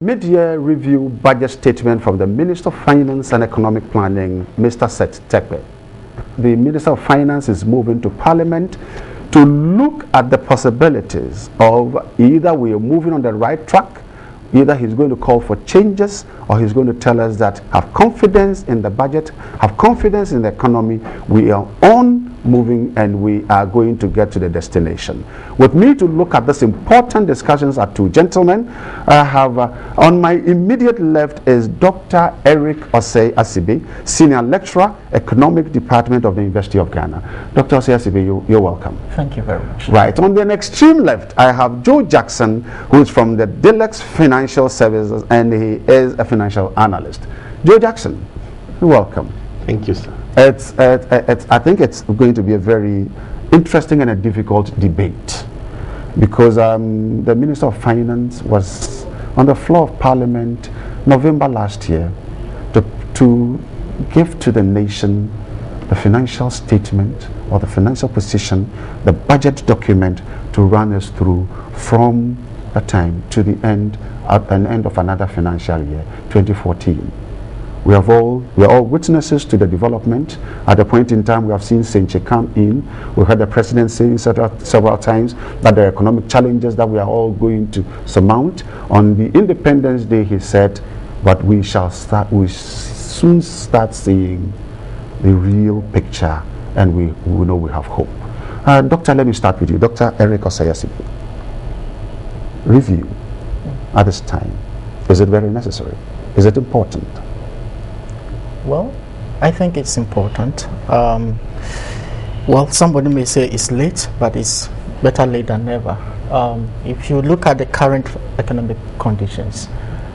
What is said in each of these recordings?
Mid-year review budget statement from the Minister of Finance and Economic Planning, Mr. Seth-Terkper. The Minister of Finance is moving to Parliament to look at the possibilities of either we are moving on the right track, either he's going to call for changes, or he's going to tell us that have confidence in the budget, have confidence in the economy, we are on moving and we are going to get to the destination. With me to look at this important discussions are two gentlemen. I have on my immediate left is Dr. Eric Osei Asibi, Senior Lecturer, Economic Department of the University of Ghana. Dr. Osei Asibi, you're welcome. Thank you very much. Right, on the extreme left, I have Joe Jackson, who is from the Deluxe Financial Services, and he is a financial analyst. Joe Jackson, you're welcome. Thank you, sir. I think it's going to be a very interesting and a difficult debate because the Minister of Finance was on the floor of Parliament November last year to give to the nation the financial statement or the financial position, the budget document to run us through from the time to the end at an end of another financial year, 2014. We are all witnesses to the development. At a point in time, we have seen Senche come in. We heard the president saying several times that there are economic challenges that we are all going to surmount. On the Independence Day, he said, but we soon start seeing the real picture, and we know we have hope. Doctor, let me start with you. Dr. Eric Osei Asibi. Review at this time. Is it very necessary? Is it important? Well, I think it's important. Well, somebody may say it's late, but it's better late than never. If you look at the current economic conditions,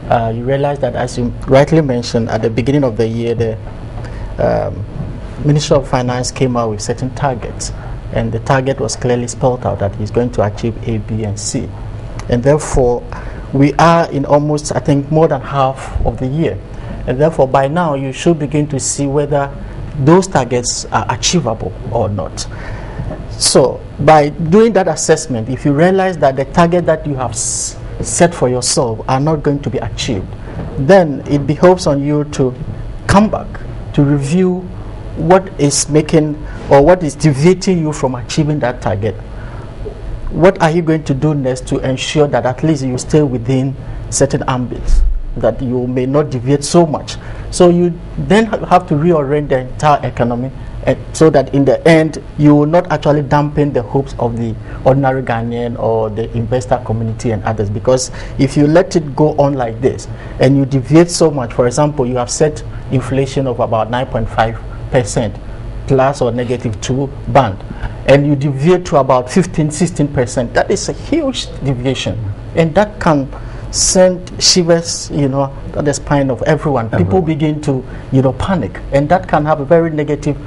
you realize that, as you rightly mentioned, at the beginning of the year, the Minister of Finance came out with certain targets, and the target was clearly spelled out that he's going to achieve A, B, and C. And therefore, we are in almost, I think, more than half of the year. And therefore, by now, you should begin to see whether those targets are achievable or not. So, by doing that assessment, if you realize that the target that you have set for yourself are not going to be achieved, then it behoves on you to come back to review what is making or what is deviating you from achieving that target. What are you going to do next to ensure that at least you stay within certain ambits, that you may not deviate so much? So you then have to reorient the entire economy, so that in the end you will not actually dampen the hopes of the ordinary Ghanaian or the investor community and others. Because if you let it go on like this and you deviate so much, for example, you have set inflation of about 9.5% plus or -2 band, and you deviate to about 15-16%, that is a huge deviation, and that can send shivers, at the spine of everyone. People begin to, panic, and that can have a very negative,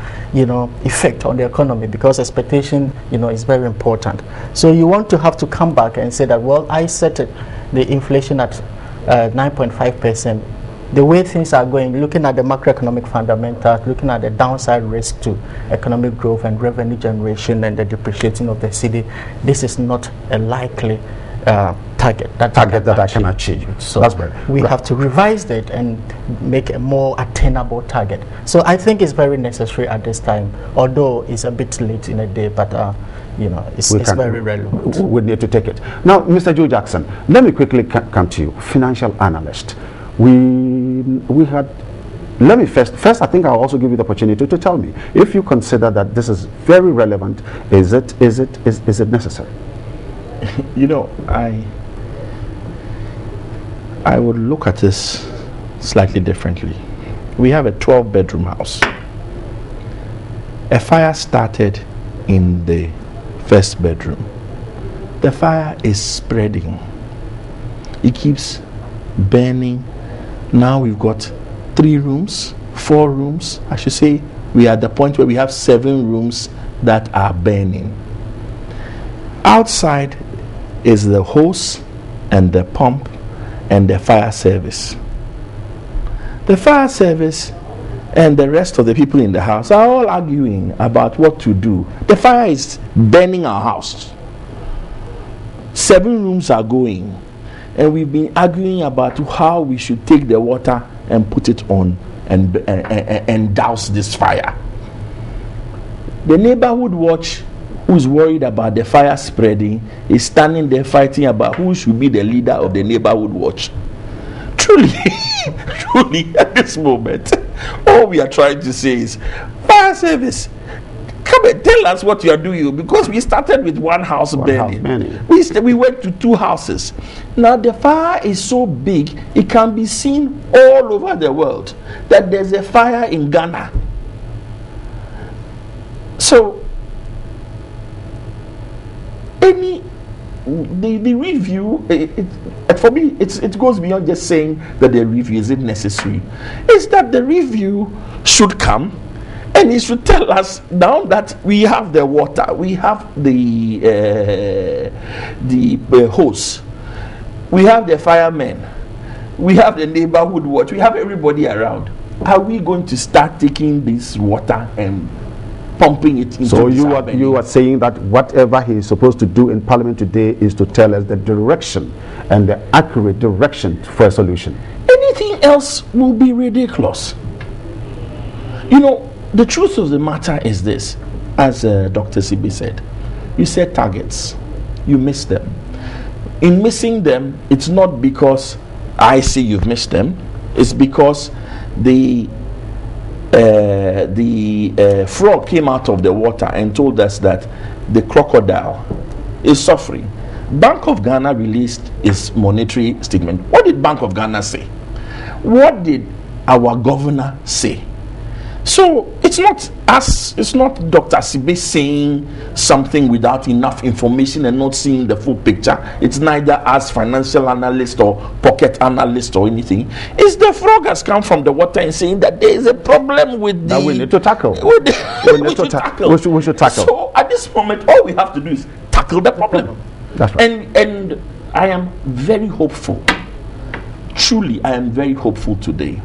effect on the economy, because expectation, is very important. So you want to have to come back and say that, well, I set the inflation at 9.5%. The way things are going, looking at the macroeconomic fundamentals, looking at the downside risk to economic growth and revenue generation and the depreciating of the cedi, this is not a likely target that I can achieve. So we have to revise that and make a more attainable target. So I think it's very necessary at this time, although it's a bit late in a day, but it's very relevant. We need to take it. Now, Mr. Joe Jackson, let me quickly come to you, financial analyst. Let me first I think I'll also give you the opportunity to tell me if you consider that this is very relevant. Is it necessary? I would look at this slightly differently. We have a 12-bedroom house. A fire started in the first bedroom. The fire is spreading. It keeps burning. Now we've got 3 rooms, 4 rooms. I should say we are at the point where we have 7 rooms that are burning. Outside is the hose and the pump and the fire service. The fire service and the rest of the people in the house are all arguing about what to do. The fire is burning our house. 7 rooms are going. and we've been arguing about how we should take the water and put it on and douse this fire. The neighborhood watch, who's worried about the fire spreading, is standing there fighting about who should be the leader of the neighborhood watch. Truly, truly, at this moment, all we are trying to say is, fire service, come and tell us what you are doing, because we started with one house burning. We went to 2 houses. Now the fire is so big, it can be seen all over the world that there's a fire in Ghana. So the review, for me, it goes beyond just saying that the review isn't necessary. It's that the review should come, and it should tell us now that we have the water, we have the hose, we have the firemen, we have the neighborhood watch, we have everybody around. Are we going to start taking this water and pumping it into? So you are saying that whatever he is supposed to do in Parliament today is to tell us the direction and the accurate direction for a solution. Anything else will be ridiculous. You know, the truth of the matter is this, as Dr. Sibi said, you set targets, you miss them. In missing them, it's not because I say you've missed them, it's because the frog came out of the water and told us that the crocodile is suffering. Bank of Ghana released its monetary statement. What did Bank of Ghana say? What did our governor say? So it's not us, it's not Dr. Sibe saying something without enough information and not seeing the full picture. It's neither us financial analyst or pocket analyst or anything. It's the frog has come from the water and saying that there is a problem with that we need to tackle. We should tackle. So at this moment, all we have to do is tackle the problem. That's right. And I am very hopeful. Truly, I am very hopeful today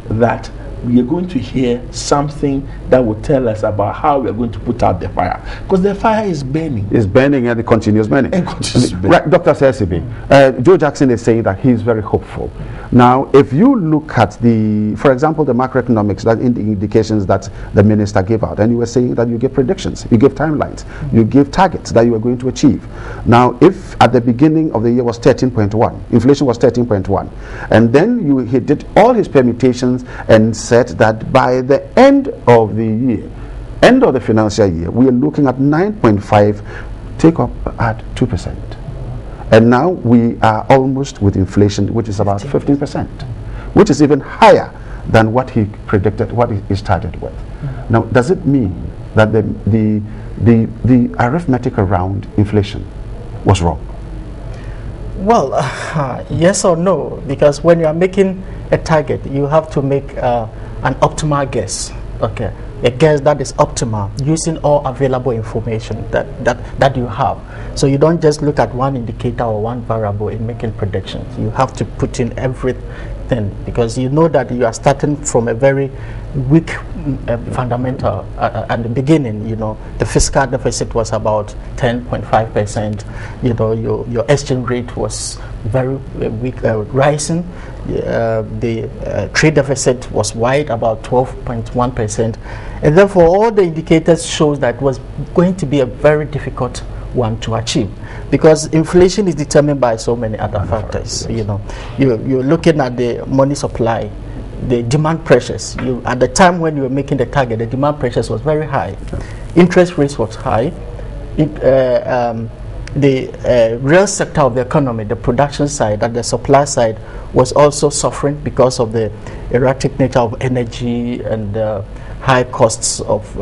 that we are going to hear something that will tell us about how we are going to put out the fire, because the fire is burning. It's burning and it continues burning. Right, Dr. Seth-Terkper, Joe Jackson is saying that he's very hopeful. Now, if you look at for example, the macroeconomics, that indications that the minister gave out, and you were saying that you give predictions, you give timelines, you give targets that you are going to achieve. Now, if at the beginning of the year was 13.1, inflation was 13.1, and then he did all his permutations and said that by the end of the year, end of the financial year, we are looking at 9.5, take up at 2%. And now we are almost with inflation, which is about 15%, which is even higher than what he predicted, what he started with. Now, does it mean that the arithmetic around inflation was wrong? Well, yes or no, because when you are making a target, you have to make an optimal guess. Okay, a guess that is optimal using all available information that you have. So you don't just look at one indicator or one variable in making predictions. You have to put in everything, because you know that you are starting from a very weak fundamental at the beginning. You know, the fiscal deficit was about 10.5%. You know, your exchange rate was very weak, rising. The trade deficit was wide, about 12.1%, and therefore all the indicators shows that it was going to be a very difficult one to achieve, because inflation is determined by so many other factors. You know, you're looking at the money supply, the demand pressures. At the time when you were making the target, the demand pressures was very high, interest rates was high. The real sector of the economy, the production side and the supply side, was also suffering because of the erratic nature of energy and high costs of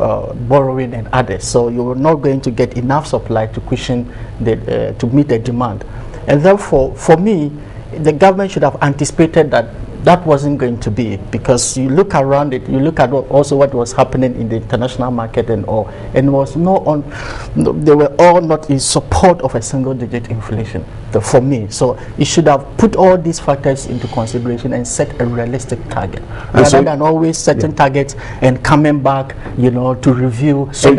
borrowing and others. So you were not going to get enough supply to cushion to meet the demand. And therefore, for me, the government should have anticipated that that wasn't going to be it, because you look around it, you look at also what was happening in the international market and all, and they were all not in support of a single-digit inflation for me. So you should have put all these factors into consideration and set a realistic target, rather than always setting targets and coming back, to review. So,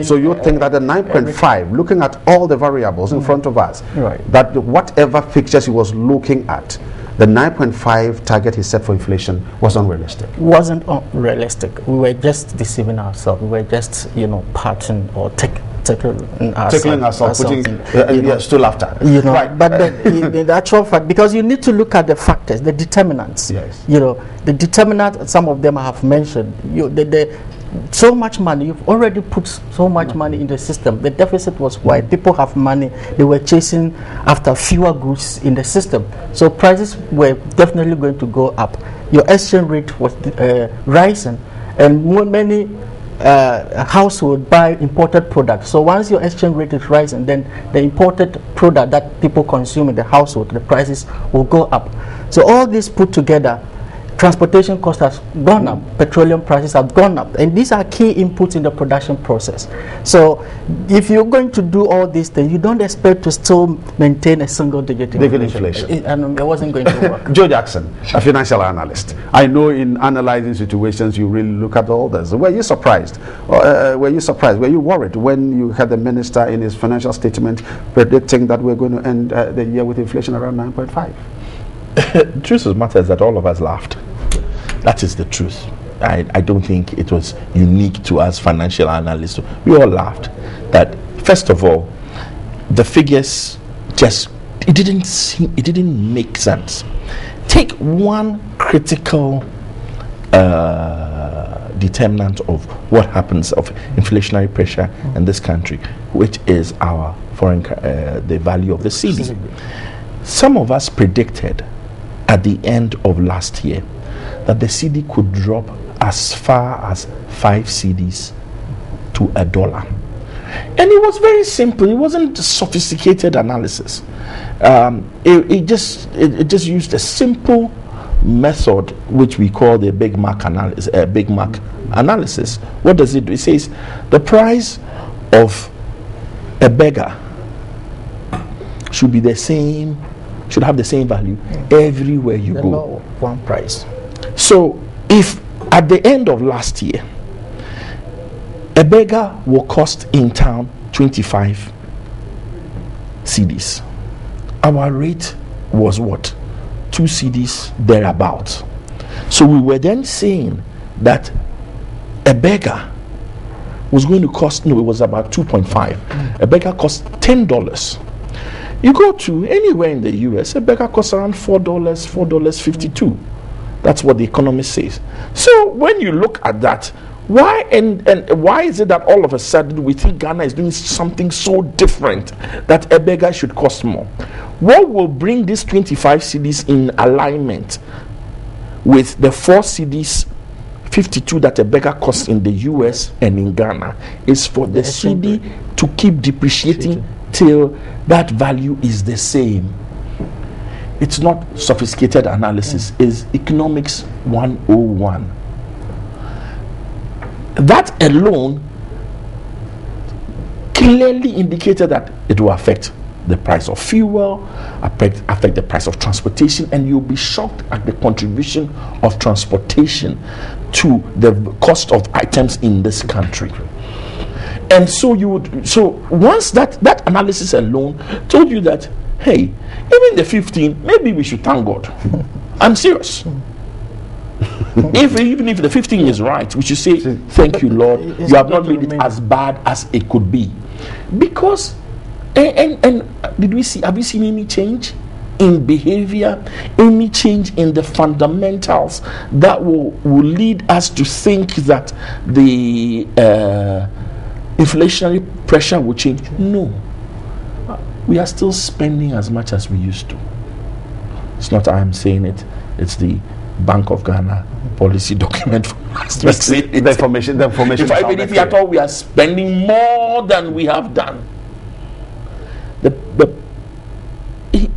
so you think that the 9.5, looking at all the variables in front of us, that whatever fixtures he was looking at, the 9.5 target he set for inflation was unrealistic? Wasn't unrealistic. We were just deceiving ourselves. We were just, parting or tickling ourselves, putting still after. Right. But the actual fact, because you need to look at the factors, the determinants. Yes. The determinant, some of them I have mentioned. So much money, you've already put so much money in the system. The deficit was wide. People have money. They were chasing after fewer goods in the system. So prices were definitely going to go up. Your exchange rate was rising, and many households buy imported products. So once your exchange rate is rising, then the imported product that people consume in the household, the prices will go up. So all this put together, transportation cost has gone up, petroleum prices have gone up, and these are key inputs in the production process. So if you're going to do all these things, you don't expect to still maintain a single-digit inflation. And it wasn't going to work. Joe Jackson, a financial analyst. I know in analyzing situations, you really look at all this. Were you surprised? Were you worried when you had the minister in his financial statement predicting that we're going to end the year with inflation around 9.5? The truth of the matter is that all of us laughed. That is the truth. I don't think it was unique to us financial analysts. We all laughed. That first of all, the figures it didn't make sense. Take one critical determinant of what happens of inflationary pressure in this country, which is our the value of the cedi. Some of us predicted at the end of last year that the cedi could drop as far as 5 cedis to $1. And it was very simple. It wasn't sophisticated analysis. It just used a simple method which we call the Big Mac analysis. What does it do? It says the price of a burger should have the same value everywhere you go. One price. So if at the end of last year a burger will cost in town 25 cedis, our rate was what? 2 cedis thereabouts. So we were then saying that a burger was going to cost, it was about 2.5. A burger cost $10. You go to anywhere in the US, a burger costs around $4.52. That's what the economist says. So when you look at that, why is it that all of a sudden we think Ghana is doing something so different that a burger should cost more? What will bring these 25 cedis in alignment with the 4 cedis 52 that a burger costs in the US and in Ghana is for the cedi to keep depreciating till that value is the same. It's not sophisticated analysis, it's economics 101. That alone clearly indicated that it will affect the price of fuel, affect the price of transportation, and you'll be shocked at the contribution of transportation to the cost of items in this country. And so once that analysis alone told you that, hey, even the 15, maybe we should thank God. I'm serious. Even if the 15 is right, we should say, thank you, Lord. You have not made it as bad as it could be. Because, and have you seen any change in behavior, any change in the fundamentals that will lead us to think that the inflationary pressure will change? No. We are still spending as much as we used to. It's not I am saying it, it's the Bank of Ghana policy document from last week. The information. If I believe at all, we are spending more than we have done.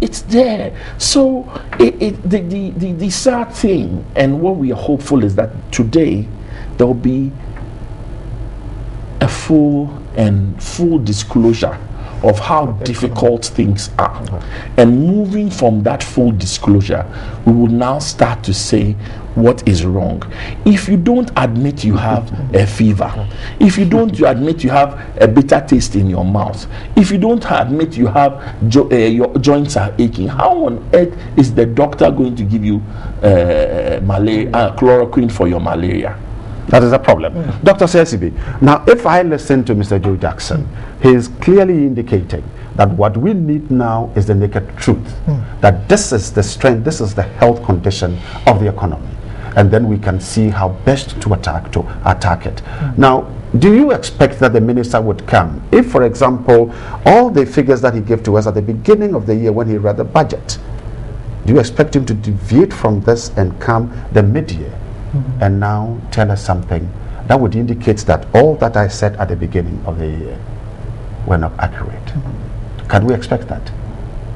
it's there. So the sad thing, and what we are hopeful is that today there will be a full disclosure of how difficult things are. And moving from that full disclosure, we will now start to say what is wrong. If you don't admit you have a fever, if you don't admit you have a bitter taste in your mouth, if you don't admit you have your joints are aching, how on earth is the doctor going to give you chloroquine for your malaria? That is a problem. Dr. Sesibi, now if I listen to Mr. Joe Jackson, he is clearly indicating that what we need now is the naked truth, that this is the strength, this is the health condition of the economy, and then we can see how best to attack it. Now, do you expect that the minister would come if, for example, all the figures that he gave to us at the beginning of the year when he read the budget, do you expect him to deviate from this and come the mid-year and now tell us something that would indicate that all that I said at the beginning of the year were not accurate? Can we expect that?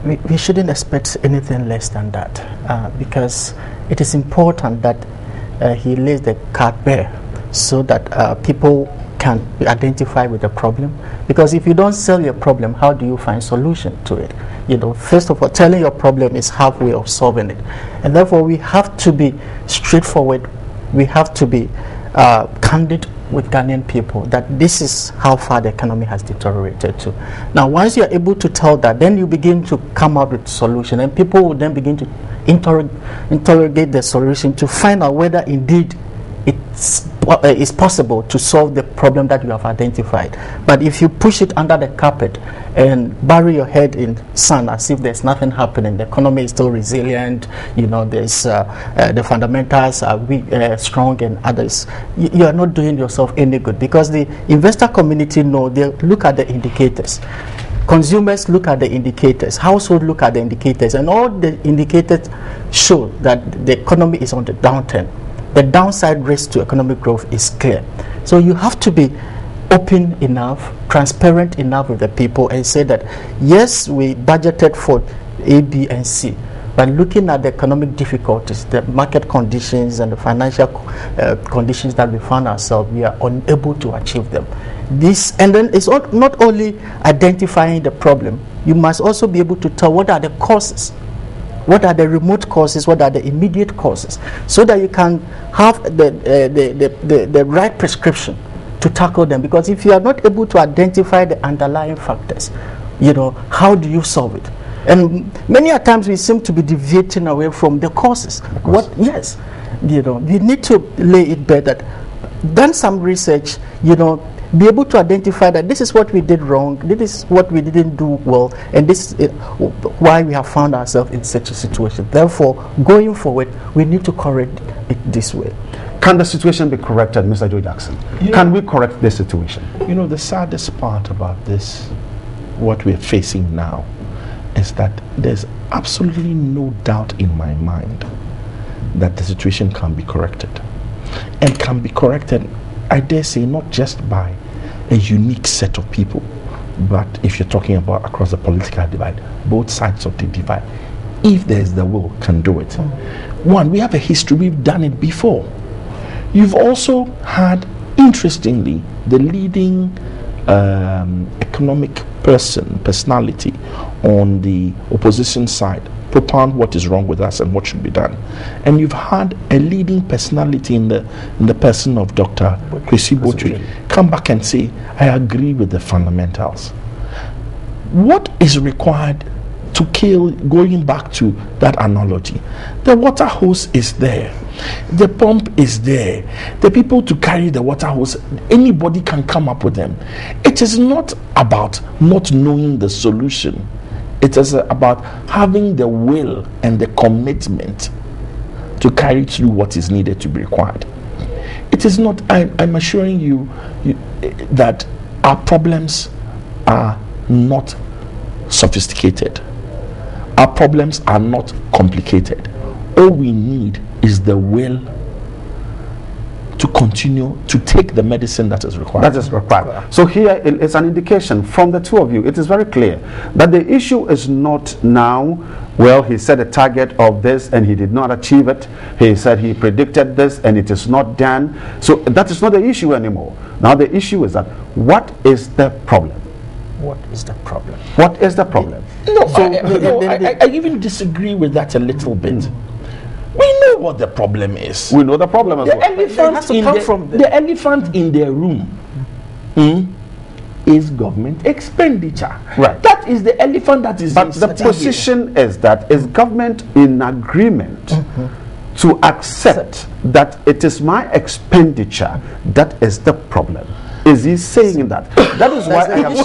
We shouldn't expect anything less than that, because it is important that he lays the card bare so that people can be identified with the problem. Because if you don't sell your problem, how do you find solution to it? You know, first of all, telling your problem is halfway of solving it, and therefore we have to be straightforward. We have to be candid with Ghanaian people that this is how far the economy has deteriorated to. Now, once you are able to tell that, then you begin to come up with solution, and people will then begin to interrogate the solution to find out whether indeed it's possible to solve the problem that you have identified. But if you push it under the carpet and bury your head in sand as if there's nothing happening, the economy is still resilient, you know, there's the fundamentals are weak, strong, and others, you are not doing yourself any good, because the investor community know, they look at the indicators. Consumers look at the indicators, households look at the indicators, and all the indicators show that the economy is on the downturn. The downside risk to economic growth is clear. So you have to be open enough, transparent enough with the people, and say that yes, we budgeted for A, B, and C, but looking at the economic difficulties, the market conditions, and the financial conditions that we found ourselves, we are unable to achieve them. This, and then it's not only identifying the problem, you must also be able to tell what are the causes. What are the remote causes? What are the immediate causes? So that you can have the right prescription to tackle them. Because if you are not able to identify the underlying factors, you know, how do you solve it? And many a times we seem to be deviating away from the causes. Yes, you know, we need to lay it bare that done some research, you know, be able to identify that this is what we did wrong, this is what we didn't do well, and this is why we have found ourselves in such a situation. Therefore, going forward, we need to correct it this way. Can the situation be corrected, Mr. Joe Jackson? Can we correct this situation? You know, the saddest part about this, what we're facing now, is that there's absolutely no doubt in my mind that the situation can be corrected. And can be corrected, I dare say, not just by a unique set of people, but if you're talking about across the political divide, both sides of the divide, if there's the will, can do it. One, we have a history, we've done it before. You've also had, interestingly, the leading economic personality on the opposition side propound what is wrong with us and what should be done. And you've had a leading personality in the person of Dr. Kwesi Botwe come back and say, I agree with the fundamentals. What is required to kill, going back to that analogy? The water hose is there. The pump is there. The people to carry the water hose, anybody can come up with them. It is not about not knowing the solution. It is about having the will and the commitment to carry through what is needed to be required. It is not, I'm assuring you that our problems are not sophisticated. Our problems are not complicated. All we need is the will to continue to take the medicine that is required. That is required. So here it's an indication from the two of you. It is very clear that the issue is not now, well, he set a target of this and he did not achieve it. He said he predicted this and it is not done. So that is not the issue anymore. Now the issue is that what is the problem? What is the problem? What is the problem? No, I even disagree with that a little bit. We know what the problem is. We know the problem as The well. the elephant in the room is government expenditure. Right. That is the elephant that is. But the position is that is government in agreement to accept that it is my expenditure that is the problem. Is he saying that? That is why I am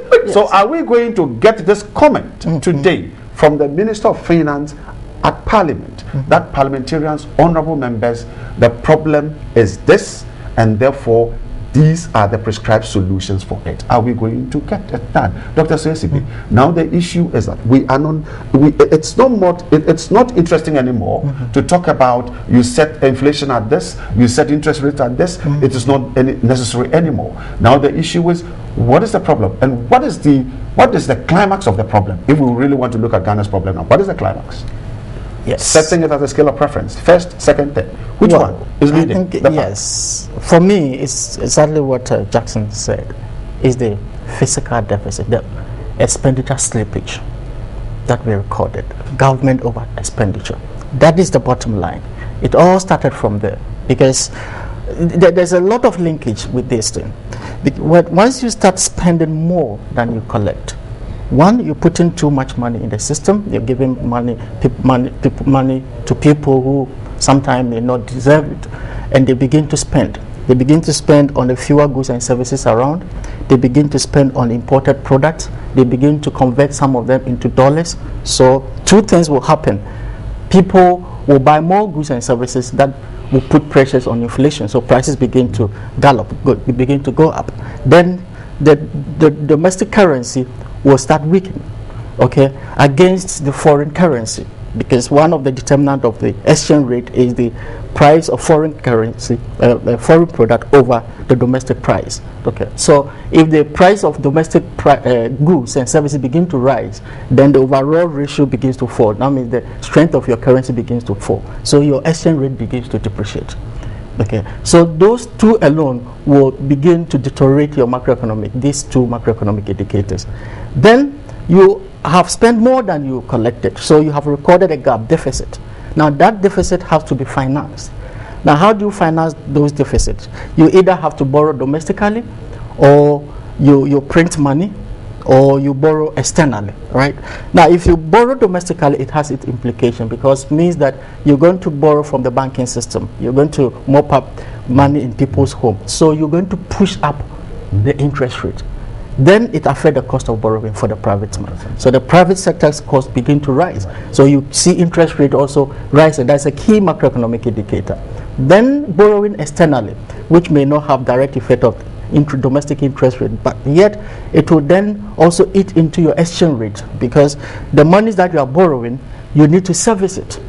saying. So are we going to get this comment today from the Minister of Finance at Parliament that parliamentarians, honorable members, the problem is this, and therefore these are the prescribed solutions for it? Are we going to get it done? Dr. Sesibi, now the issue is that we are not, it's not interesting anymore to talk about you set inflation at this, you set interest rate at this. It is not necessary anymore. Now the issue is, what is the problem, and what is the climax of the problem? If we really want to look at Ghana's problem now, what is the climax? Yes. Setting it as a scale of preference, first, second, third. Which one is leading? I think, yes. For me, it's exactly what Jackson said. Is the fiscal deficit, the expenditure slippage that we recorded, government over expenditure. That is the bottom line. It all started from there, because there's a lot of linkage with this thing. Once you start spending more than you collect, one, you put in too much money in the system. You're giving money to people who sometimes may not deserve it, and they begin to spend. They begin to spend on the fewer goods and services around. They begin to spend on imported products. They begin to convert some of them into dollars. So two things will happen. People will buy more goods and services that will put pressures on inflation. So prices begin to gallop, begin to go up. Then the domestic currency will start weakening, okay, against the foreign currency, because one of the determinants of the exchange rate is the price of foreign currency, foreign product over the domestic price. Okay, so if the price of domestic goods and services begin to rise, then the overall ratio begins to fall. That means the strength of your currency begins to fall. So your exchange rate begins to depreciate. Okay, so those two alone will begin to deteriorate your macroeconomic, these two macroeconomic indicators. Then you have spent more than you collected, so you have recorded a gap deficit. Now that deficit has to be financed. Now how do you finance those deficits? You either have to borrow domestically, or you print money, or you borrow externally, right? Now, if you borrow domestically, it has its implication, because it means that you're going to borrow from the banking system. You're going to mop up money in people's homes. So you're going to push up the interest rate. Then it affects the cost of borrowing for the private man. So the private sector's costs begin to rise. So you see interest rate also rise, and that's a key macroeconomic indicator. Then borrowing externally, which may not have direct effect of domestic interest rate, but yet it will then also eat into your exchange rate, because the monies that you are borrowing, you need to service it.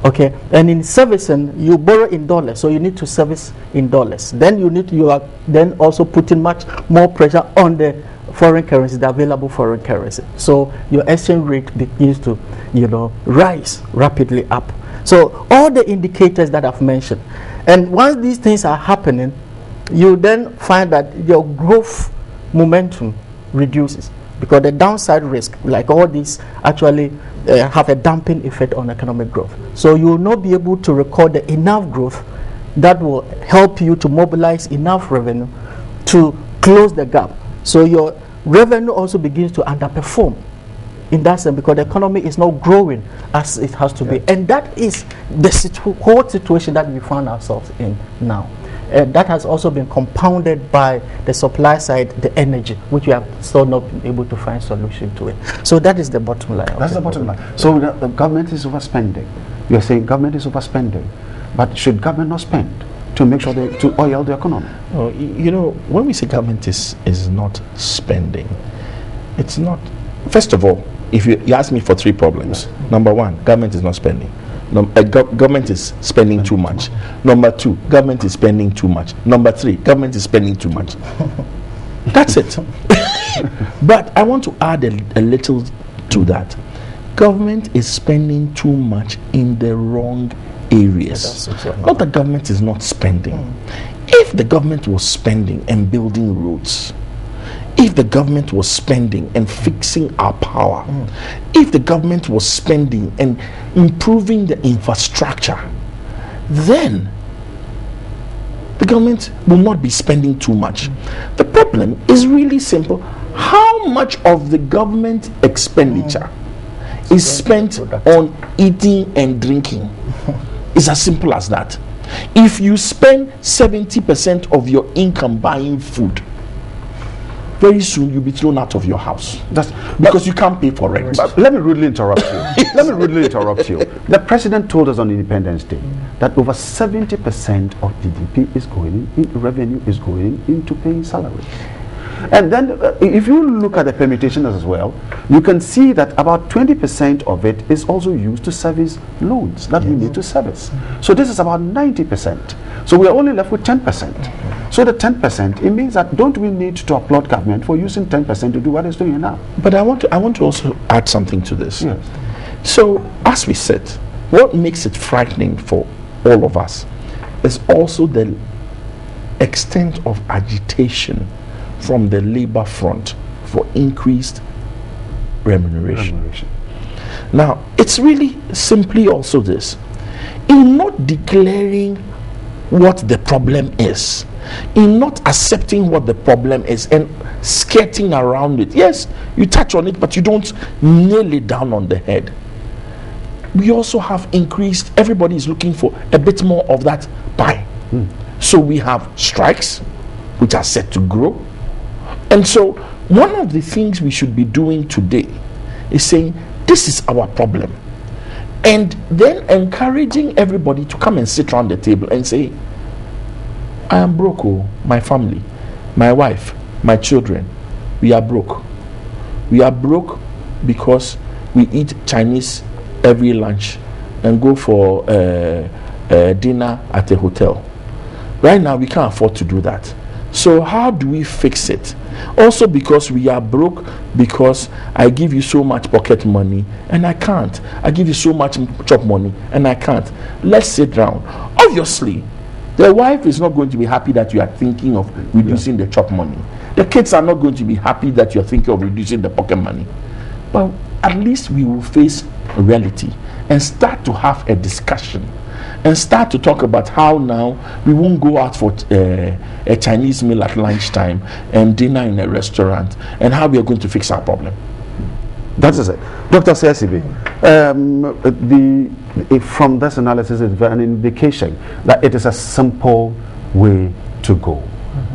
Okay, and in servicing, you borrow in dollars, so you need to service in dollars. Then you are then also putting much more pressure on the foreign currency, the available foreign currency. So your exchange rate begins to, rise rapidly up. So all the indicators that I've mentioned, and once these things are happening, you then find that your growth momentum reduces, because the downside risk, like all these, actually have a damping effect on economic growth. So you will not be able to record enough growth that will help you to mobilize enough revenue to close the gap. So your revenue also begins to underperform in that sense, because the economy is not growing as it has to be. And that is the whole situation that we find ourselves in now. That has also been compounded by the supply side, the energy, which we have still not been able to find solution to it. So that is the bottom line. That's the bottom line. So the government is overspending. You're saying government is overspending, but should government not spend to make sure to oil the economy? Oh, when we say government is not spending, it's not. First of all, if you ask me for three problems, number one, government is not spending. Government is spending too much. Number 2, government is spending too much. Number 3, government is spending too much. That's it. But I want to add a little to that. Government is spending too much in the wrong areas. Not that government is not spending. If the government was spending and building roads, if the government was spending and fixing our power, if the government was spending and improving the infrastructure, then the government will not be spending too much. The problem is really simple. How much of the government expenditure is spent on eating and drinking? It's as simple as that. If you spend 70% of your income buying food, very soon you'll be thrown out of your house. That's because you can't pay for rent. Let me rudely interrupt you. Let me rudely interrupt you. The president told us on Independence Day that over 70% of GDP is going in, revenue is going into paying salary. And then if you look at the permutations as well, you can see that about 20% of it is also used to service loans that we need to service. So this is about 90%. So we are only left with 10%. So the 10%, it means that don't we need to applaud government for using 10% to do what it's doing now? But I want to also add something to this. Yes. So as we said, what makes it frightening for all of us is also the extent of agitation from the labor front for increased remuneration. Now, it's really simply also this. In not declaring what the problem is, in not accepting what the problem is and skirting around it. Yes, you touch on it, but you don't nail it down on the head. We also have increased, everybody is looking for a bit more of that pie. So we have strikes, which are set to grow. And so one of the things we should be doing today is saying, this is our problem. And then encouraging everybody to come and sit around the table and say, I am broke, my family, my wife, my children, we are broke. We are broke because we eat Chinese every lunch and go for dinner at a hotel. Right now, we can't afford to do that. So how do we fix it? Also because we are broke, because I give you so much pocket money and I can't. I give you so much chop money and I can't. Let's sit down. Obviously, the wife is not going to be happy that you are thinking of reducing the chop money. The kids are not going to be happy that you are thinking of reducing the pocket money. But at least we will face reality and start to have a discussion and start to talk about how now we won't go out for a Chinese meal at lunchtime and dinner in a restaurant, and how we are going to fix our problem. That is it. Dr. Seth-Terkper, from this analysis, it's an indication that it is a simple way to go.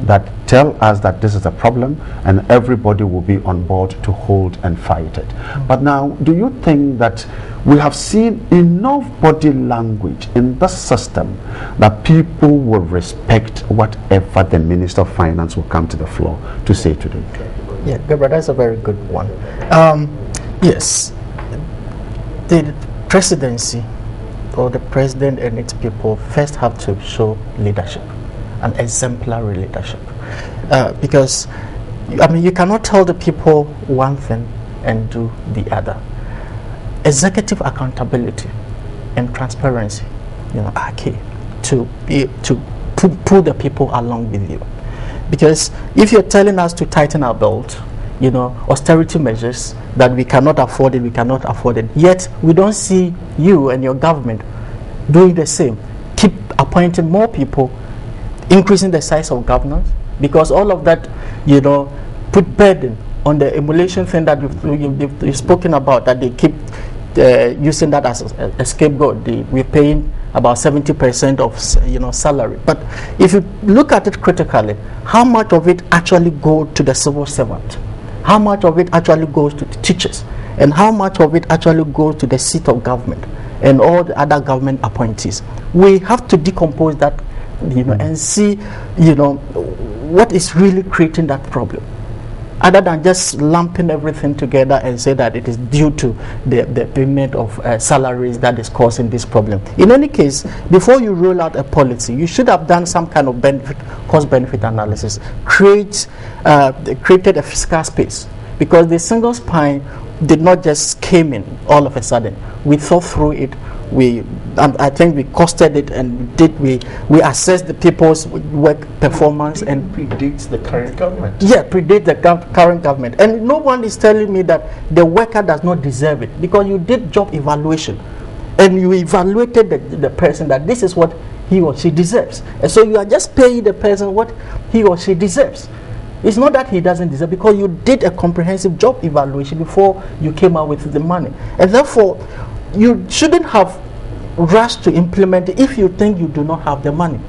That tell us that this is a problem and everybody will be on board to hold and fight it. But now, do you think that we have seen enough body language in this system that people will respect whatever the Minister of Finance will come to the floor to say today? Yeah, Gabriel, that's a very good one. Yes, the presidency or the president and its people first have to show leadership, an exemplary leadership, because I mean you cannot tell the people one thing and do the other. Executive accountability and transparency, are key to pull the people along with you. Because if you're telling us to tighten our belt, austerity measures that we cannot afford it, yet we don't see you and your government doing the same. Keep appointing more people, increasing the size of governance, because all of that, put burden on the emulation thing that you've spoken about, that they keep using that as a scapegoat. We're paying about 70% of salary. But if you look at it critically, how much of it actually goes to the civil servant? How much of it actually goes to the teachers? And how much of it actually goes to the seat of government and all the other government appointees? We have to decompose that, and see, what is really creating that problem. other than just lumping everything together and say that it is due to the payment of salaries that is causing this problem. In any case, before you roll out a policy, you should have done some kind of cost-benefit analysis, created a fiscal space, because the single spine did not just came in all of a sudden. We thought through it. I think we costed it, and we assessed the people's work performance and predates the current government. Yeah, predate the current government, and no one is telling me that the worker does not deserve it, because you did job evaluation, and you evaluated the person that this is what he or she deserves, and so you are just paying the person what he or she deserves. It's not that he doesn't deserve, because you did a comprehensive job evaluation before you came out with the money, and therefore you shouldn't have rushed to implement it if you think you do not have the money.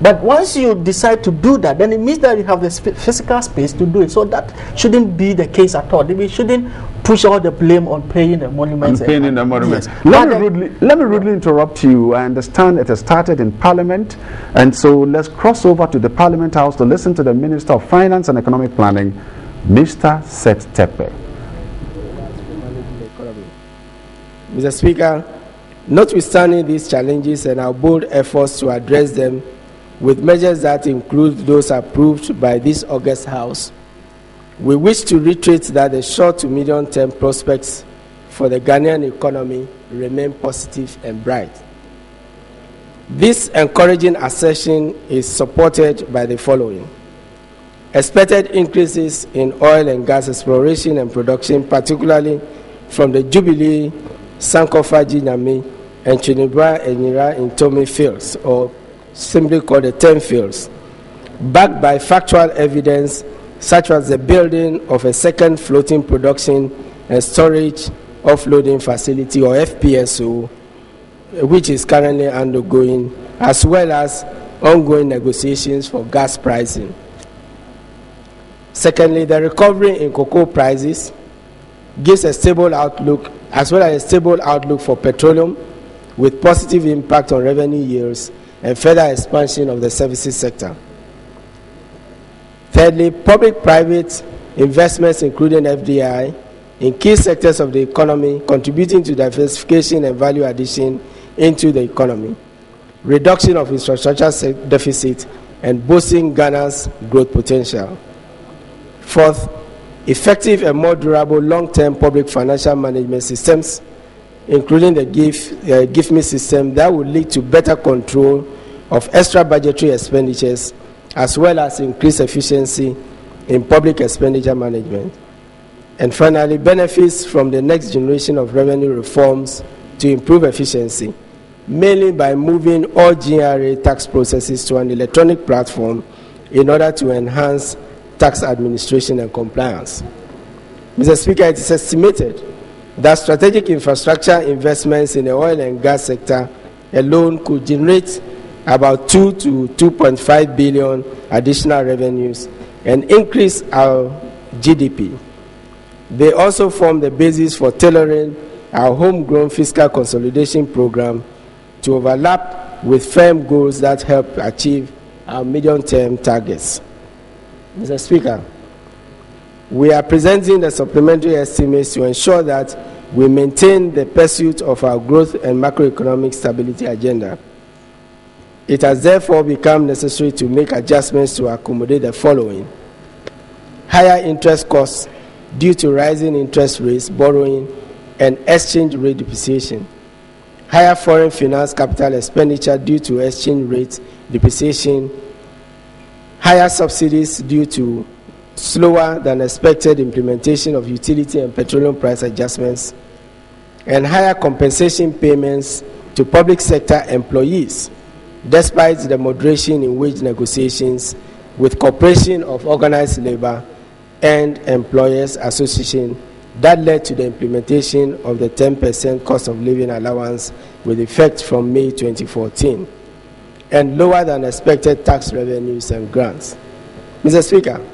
But once you decide to do that, then it means that you have the physical space to do it. So that shouldn't be the case at all. We shouldn't push all the blame on paying the monuments. Paying the monuments. Yes. Let me rudely interrupt you. I understand it has started in Parliament, and so let's cross over to the Parliament House to listen to the Minister of Finance and Economic Planning, Mr. Seth-Terkper. Mr. Speaker, notwithstanding these challenges and our bold efforts to address them with measures that include those approved by this August House, we wish to reiterate that the short to medium-term prospects for the Ghanaian economy remain positive and bright. This encouraging assertion is supported by the following: expected increases in oil and gas exploration and production, particularly from the Jubilee, Sankofa Nyame, and Chinibra and Nira in Tommy fields, or simply called the 10 fields, backed by factual evidence such as the building of a second floating production and storage offloading facility, or FPSO, which is currently undergoing, as well as ongoing negotiations for gas pricing. Secondly, the recovery in cocoa prices gives a stable outlook, as well as a stable outlook for petroleum, with positive impact on revenue yields and further expansion of the services sector. Thirdly, public-private investments, including FDI, in key sectors of the economy, contributing to diversification and value addition into the economy, reduction of infrastructure deficit, and boosting Ghana's growth potential. Fourth, effective and more durable long-term public financial management systems, including the Give Me system, that would lead to better control of extra budgetary expenditures, as well as increased efficiency in public expenditure management. And finally, benefits from the next generation of revenue reforms to improve efficiency, mainly by moving all GRA tax processes to an electronic platform in order to enhance tax administration and compliance. Mr. Speaker, it is estimated that strategic infrastructure investments in the oil and gas sector alone could generate about 2 to 2.5 billion additional revenues and increase our GDP. They also form the basis for tailoring our homegrown fiscal consolidation program to overlap with firm goals that help achieve our medium-term targets. Mr. Speaker, we are presenting the supplementary estimates to ensure that we maintain the pursuit of our growth and macroeconomic stability agenda. It has therefore become necessary to make adjustments to accommodate the following: higher interest costs due to rising interest rates, borrowing, and exchange rate depreciation; higher foreign finance capital expenditure due to exchange rate depreciation; higher subsidies due to slower than expected implementation of utility and petroleum price adjustments; and higher compensation payments to public sector employees, despite the moderation in wage negotiations with Corporation of Organized Labor and Employers Association that led to the implementation of the 10% cost of living allowance with effect from May 2014, and lower than expected tax revenues and grants. Mr. Speaker,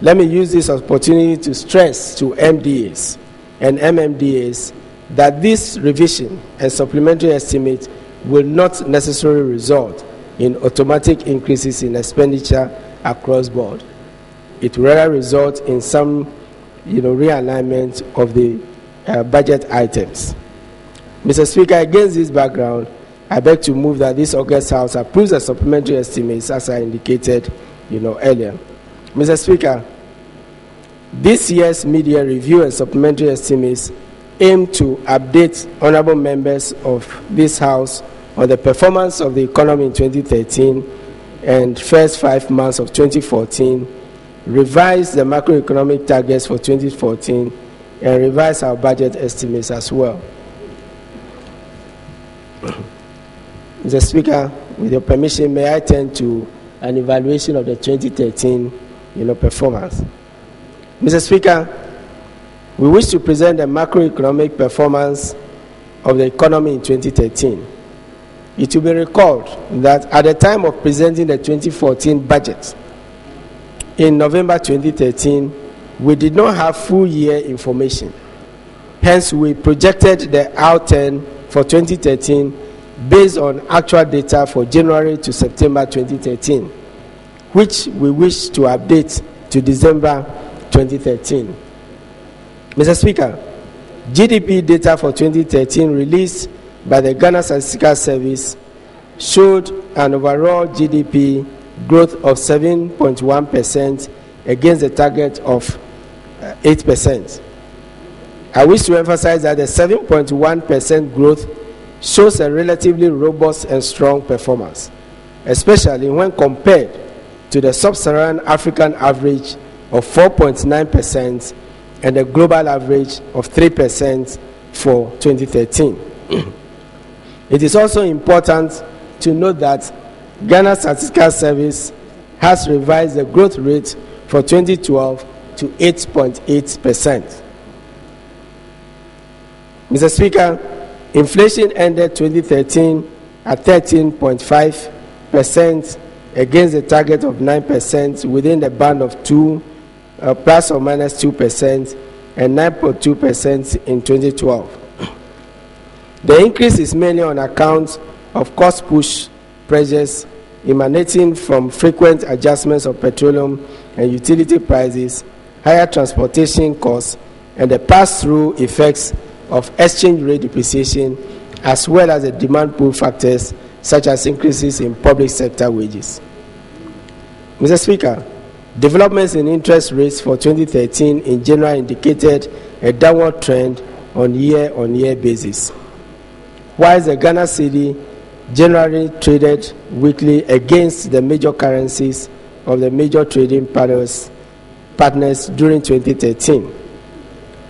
let me use this opportunity to stress to MDAs and MMDAs that this revision and supplementary estimate will not necessarily result in automatic increases in expenditure across board. it will rather result in some realignment of the budget items. Mr. Speaker, against this background, I beg to move that this August House approves the supplementary estimates as I indicated earlier. Mr. Speaker, this year's mid-year review and supplementary estimates aim to update honorable members of this House on the performance of the economy in 2013 and first 5 months of 2014, revise the macroeconomic targets for 2014, and revise our budget estimates as well. Mr. Speaker, with your permission, may I turn to an evaluation of the 2013 performance. Mr. Speaker, we wish to present the macroeconomic performance of the economy in 2013. It will be recalled that at the time of presenting the 2014 budget, in November 2013, we did not have full year information. Hence, we projected the outturn for 2013 based on actual data for January to September 2013, which we wish to update to December 2013. Mr. Speaker, GDP data for 2013 released by the Ghana Statistical Service showed an overall GDP growth of 7.1% against the target of 8%. I wish to emphasize that the 7.1% growth shows a relatively robust and strong performance, especially when compared to the sub-Saharan African average of 4.9% and the global average of 3% for 2013. It is also important to note that Ghana Statistical Service has revised the growth rate for 2012 to 8.8%. Mr. Speaker, inflation ended 2013 at 13.5% against the target of 9% within the band of plus or minus 2% and 9.2% in 2012. The increase is mainly on account of cost push pressures emanating from frequent adjustments of petroleum and utility prices, higher transportation costs, and the pass-through effects of exchange rate depreciation, as well as the demand pull factors such as increases in public sector wages. Mr. Speaker, developments in interest rates for 2013 in general indicated a downward trend on year-on-year basis. Whilst the Ghana cedi generally traded weekly against the major currencies of the major trading partners during 2013,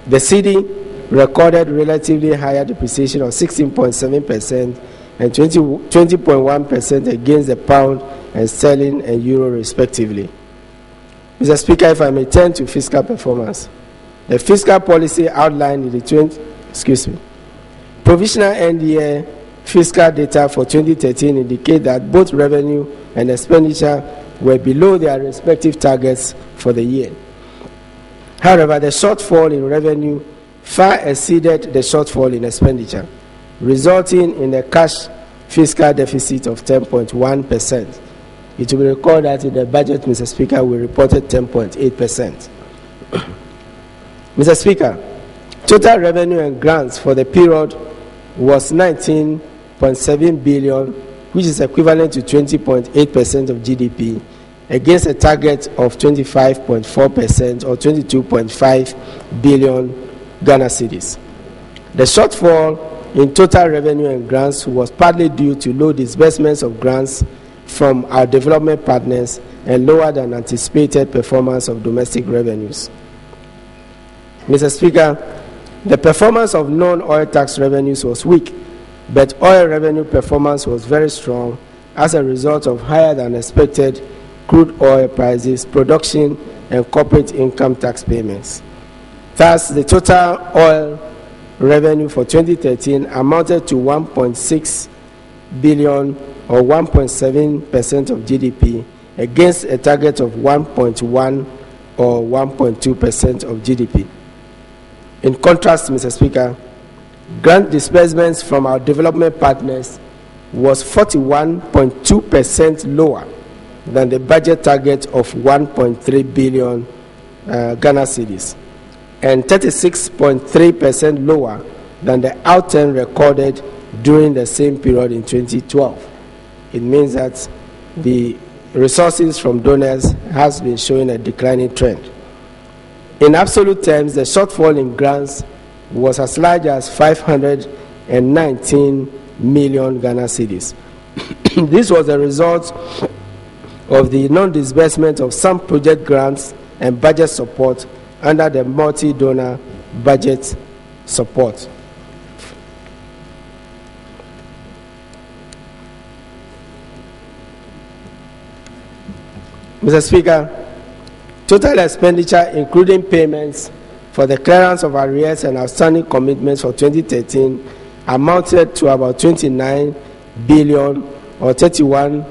the cedi recorded relatively higher depreciation of 16.7% and 20.1% against the pound and sterling and euro respectively. Mr. Speaker, if I may turn to fiscal performance. The fiscal policy outlined in the provisional end-year fiscal data for 2013 indicate that both revenue and expenditure were below their respective targets for the year. However, the shortfall in revenue far exceeded the shortfall in expenditure, resulting in a cash fiscal deficit of 10.1%. It will be recalled that in the budget, Mr. Speaker, we reported 10.8%. Mr. Speaker, total revenue and grants for the period was 19.7 billion, which is equivalent to 20.8% of GDP, against a target of 25.4% or 22.5 billion Ghana cedis. The shortfall in total revenue and grants was partly due to low disbursements of grants from our development partners and lower than anticipated performance of domestic revenues. Mr. Speaker, the performance of non-oil tax revenues was weak, but oil revenue performance was very strong as a result of higher than expected crude oil prices, production, and corporate income tax payments. Thus, the total oil revenue for 2013 amounted to 1.6 billion or 1.7% of GDP against a target of 1.1 or 1.2% of GDP. In contrast, Mr. Speaker, grant disbursements from our development partners was 41.2% lower than the budget target of 1.3 billion Ghana cedis, and 36.3% lower than the outturn recorded during the same period in 2012. It means that the resources from donors has been showing a declining trend. In absolute terms, the shortfall in grants was as large as 519 million Ghana cedis. This was a result of the non-disbursement of some project grants and budget support under the multi-donor budget support. Mr. Speaker, total expenditure including payments for the clearance of arrears and outstanding commitments for 2013 amounted to about 29 billion or 31%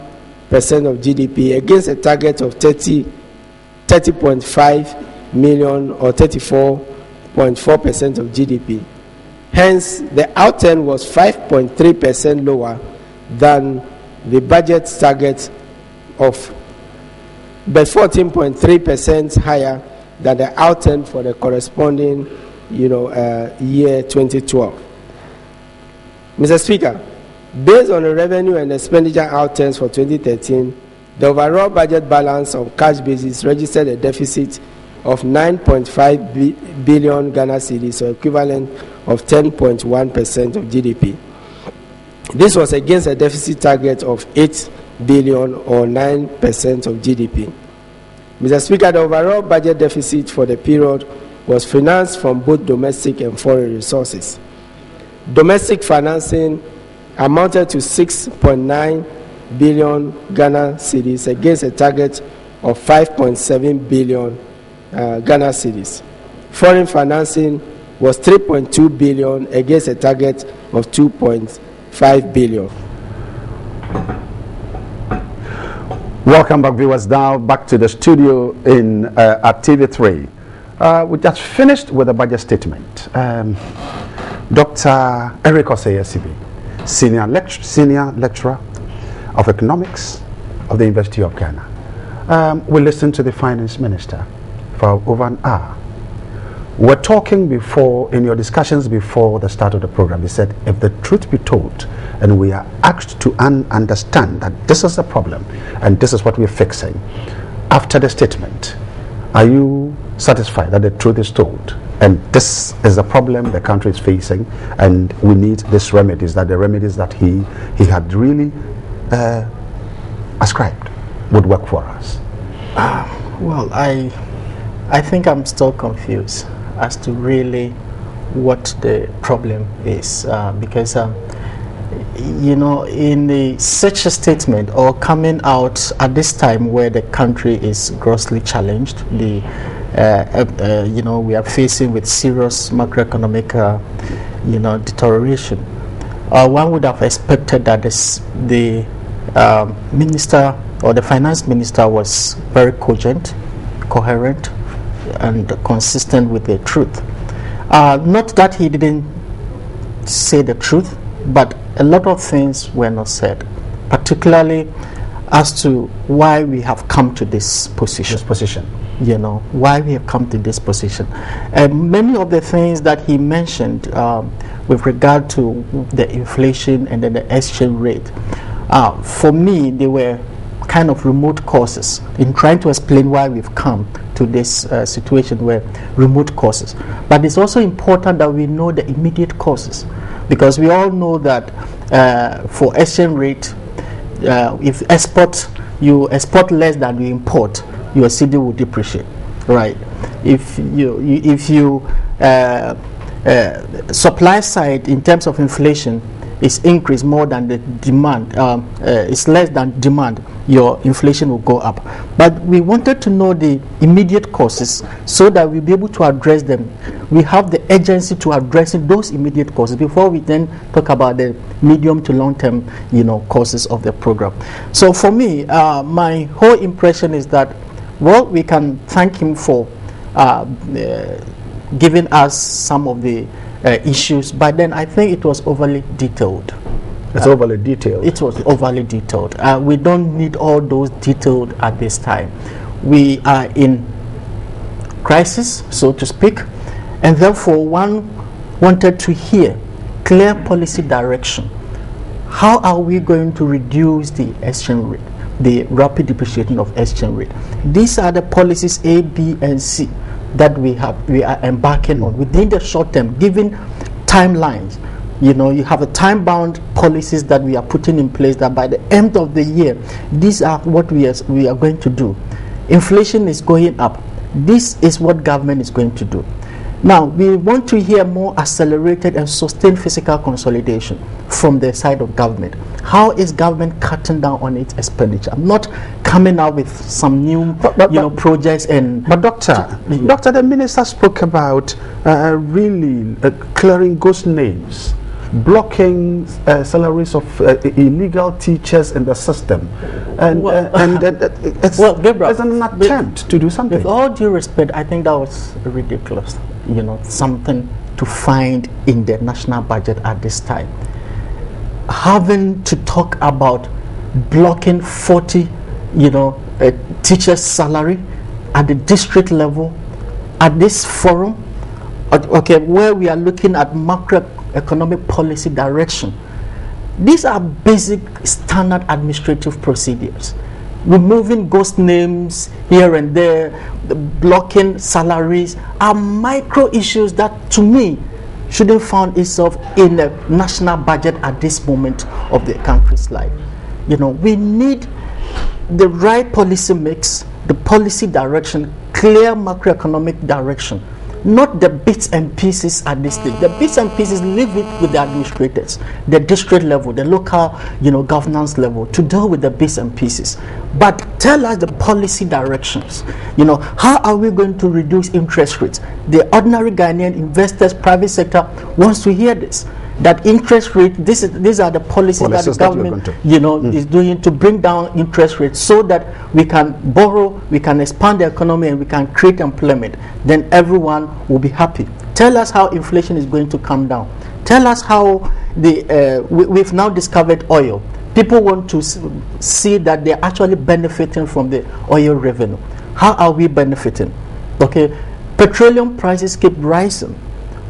of GDP against a target of 30.5 million or 34.4% of GDP. Hence, the outturn was 5.3% lower than the budget target of, but 14.3% higher than the outturn for the corresponding, year 2012. Mr. Speaker, based on the revenue and expenditure outturns for 2013, the overall budget balance on cash basis registered a deficit of 9.5 billion Ghana cedis, or equivalent of 10.1% of GDP. This was against a deficit target of 8 billion or 9% of GDP. Mr. Speaker, the overall budget deficit for the period was financed from both domestic and foreign resources. Domestic financing amounted to 6.9 billion Ghana cedis against a target of 5.7 billion Ghana cedis. Foreign financing was 3.2 billion against a target of 2.5 billion. Welcome back, viewers. Now back to the studio at TV3. We just finished with the budget statement. Dr. Eric Osei-Sibi, senior lecturer of economics of the University of Ghana. We listened to the finance minister for over an hour. We're talking before, in your discussions before the start of the program, he said, if the truth be told, and we are asked to understand that this is the problem and this is what we're fixing, after the statement, are you satisfied that the truth is told and this is the problem the country is facing and we need these remedies, that the remedies that he had really ascribed would work for us? Well, I think I'm still confused as to really what the problem is, because in such a statement or coming out at this time where the country is grossly challenged, we are facing with serious macroeconomic deterioration, one would have expected that the minister or the finance minister was very cogent, coherent, and consistent with the truth. Not that he didn't say the truth, but a lot of things were not said, particularly as to why we have come to this position. Why we have come to this position. And many of the things that he mentioned with regard to the inflation and then the exchange rate, for me, they were kind of remote causes in trying to explain why we've come to this situation where remote causes. But it's also important that we know the immediate causes, because we all know that for exchange rate, if you export less than you import, your cedi will depreciate, right? If you supply side in terms of inflation is increased more than the demand, is less than demand, your inflation will go up. But we wanted to know the immediate causes so that we'll be able to address them. We have the urgency to addressing those immediate causes before we then talk about the medium to long term, causes of the program. So for me, my whole impression is that, well, we can thank him for giving us some of the issues, but then I think it was overly detailed. It's overly detailed. It was overly detailed. We don't need all those detailed at this time. We are in crisis, so to speak, and therefore one wanted to hear clear policy direction. How are we going to reduce the exchange rate, the rapid depreciation of exchange rate? These are the policies A, B, and C that we are embarking on within the short term, given timelines. You know, you have a time-bound policies that we are putting in place that by the end of the year, these are what we are going to do. Inflation is going up. This is what government is going to do. Now, we want to hear more accelerated and sustained fiscal consolidation from the side of government. How is government cutting down on its expenditure? I'm not coming out with some new projects and... But Doctor, the minister spoke about really clearing ghost names, blocking salaries of illegal teachers in the system, and it's an attempt to do something. With all due respect, I think that was ridiculous. You know, something to find in the national budget at this time. Having to talk about blocking 40, teachers' salary at the district level at this forum, okay, where we are looking at macroeconomic policy direction. These are basic standard administrative procedures. Removing ghost names here and there, blocking salaries are micro issues that, to me, shouldn't find itself in a national budget at this moment of the country's life. You know, we need the right policy mix, the policy direction, clear macroeconomic direction, not the bits and pieces at this stage. The bits and pieces, leave it with the administrators, the district level, the local, governance level, to deal with the bits and pieces. But tell us the policy directions. How are we going to reduce interest rates? The ordinary Ghanaian investors, private sector wants to hear this. That interest rate, these are the policies that the government, is doing to bring down interest rates so that we can borrow, we can expand the economy, and we can create employment. Then everyone will be happy. Tell us how inflation is going to come down. Tell us how we've now discovered oil. People want to see that they're actually benefiting from the oil revenue. How are we benefiting? Okay, petroleum prices keep rising.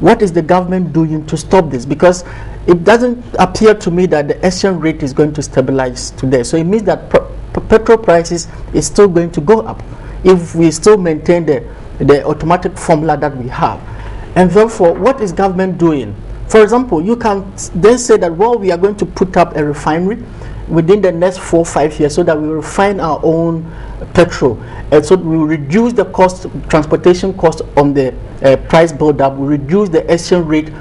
What is the government doing to stop this? Because it doesn't appear to me that the exchange rate is going to stabilize today. So it means that petrol prices is still going to go up if we still maintain the automatic formula that we have. And therefore, what is government doing? For example, you can then say that, well, we are going to put up a refinery within the next 4 or 5 years so that we refine our own petrol. And so we will reduce the cost, transportation cost on the price build-up. We reduce the exchange rate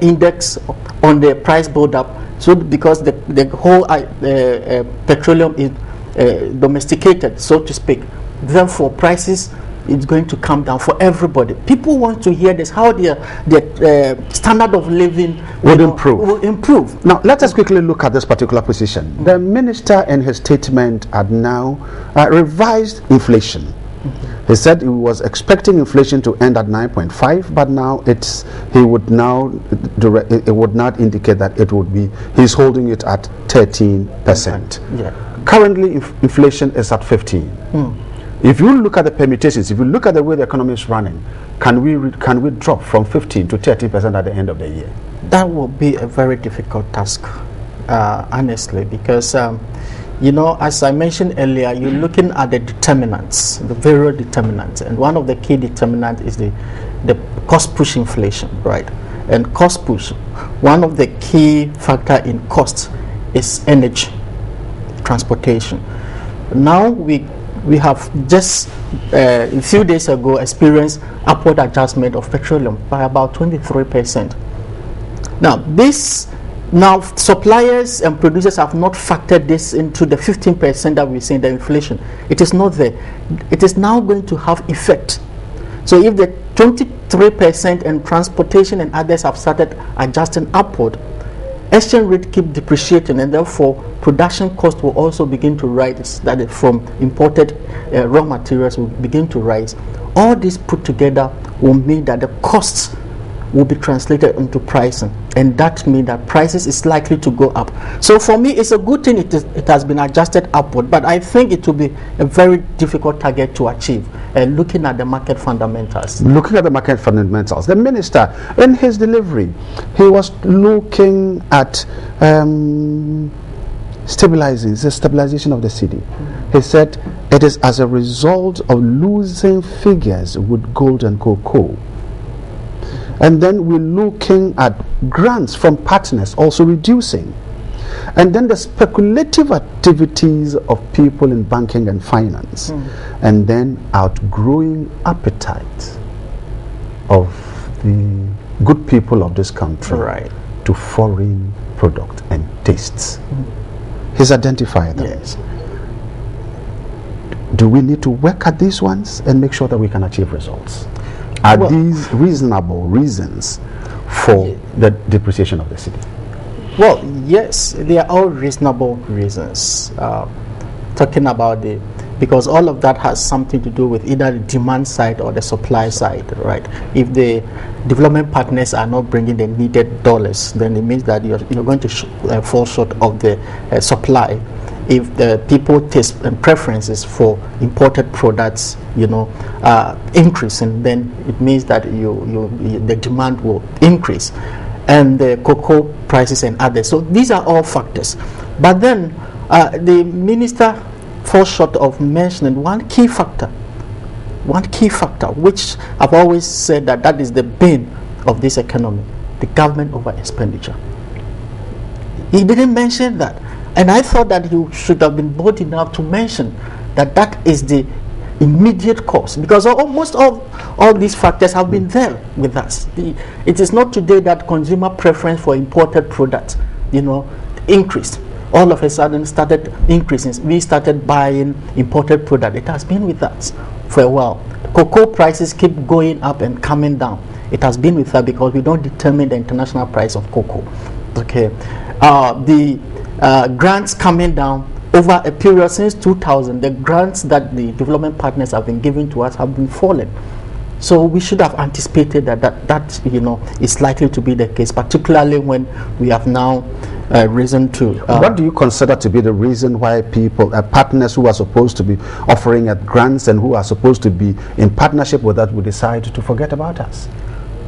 index on the price build-up. So because the whole petroleum is domesticated, so to speak. Therefore, prices is going to come down for everybody. People want to hear this, how their standard of living will improve. Now, let us quickly look at this particular position. The minister in his statement had now revised inflation. He said he was expecting inflation to end at 9.5, but now it would not indicate that it would be. He's holding it at 13%. Yeah. Currently, inflation is at 15. If you look at the permutations, if you look at the way the economy is running, can we drop from 15 to 13% at the end of the year? That will be a very difficult task, honestly, because as I mentioned earlier, you're looking at the determinants, the various determinants, and one of the key determinants is the cost push inflation, right? And cost push, one of the key factor in cost is energy, transportation. Now we have just a few days ago experienced upward adjustment of petroleum by about 23%. Now suppliers and producers have not factored this into the 15% that we see in the inflation. It is not there. It is now going to have effect. So if the 23% and transportation and others have started adjusting upward, exchange rate keep depreciating, and therefore production cost will also begin to rise. That is, from imported raw materials will begin to rise. All this put together will mean that the costs will be translated into pricing, and that means that prices is likely to go up. So for me, it's a good thing it has been adjusted upward, but I think it will be a very difficult target to achieve, looking at the market fundamentals. Looking at the market fundamentals, the minister, in his delivery, he was looking at stabilization of the cedi. He said it is as a result of losing figures with gold and cocoa. And then we're looking at grants from partners also reducing. And then the speculative activities of people in banking and finance. And then outgrowing appetite of the good people of this country to foreign product and tastes. He's identified them. Yes. Do we need to work at these ones and make sure that we can achieve results? Are these reasonable reasons for the depreciation of the cedi? Well, yes, they are all reasonable reasons. Talking about because all of that has something to do with either the demand side or the supply side, right? If the development partners are not bringing the needed dollars, then it means that you're going to fall short of the supply. If the people taste and preferences for imported products, increasing, then it means that the demand will increase, and the cocoa prices and others. So these are all factors. But then the minister falls short of mentioning one key factor, which I've always said that is the bane of this economy: the government over expenditure. He didn't mention that. And I thought that he should have been bold enough to mention that is the immediate cause, because almost all these factors have been there with us. It is not today that consumer preference for imported products, increased. All of a sudden started increasing. We started buying imported product. It has been with us for a while. Cocoa prices keep going up and coming down. It has been with us because we don't determine the international price of cocoa. Okay, grants coming down over a period since 2000. The grants that the development partners have been giving to us have been falling. So we should have anticipated that is likely to be the case, particularly when we have now risen to. What do you consider to be the reason why people, partners who are supposed to be offering at grants and who are supposed to be in partnership with that, will decide to forget about us?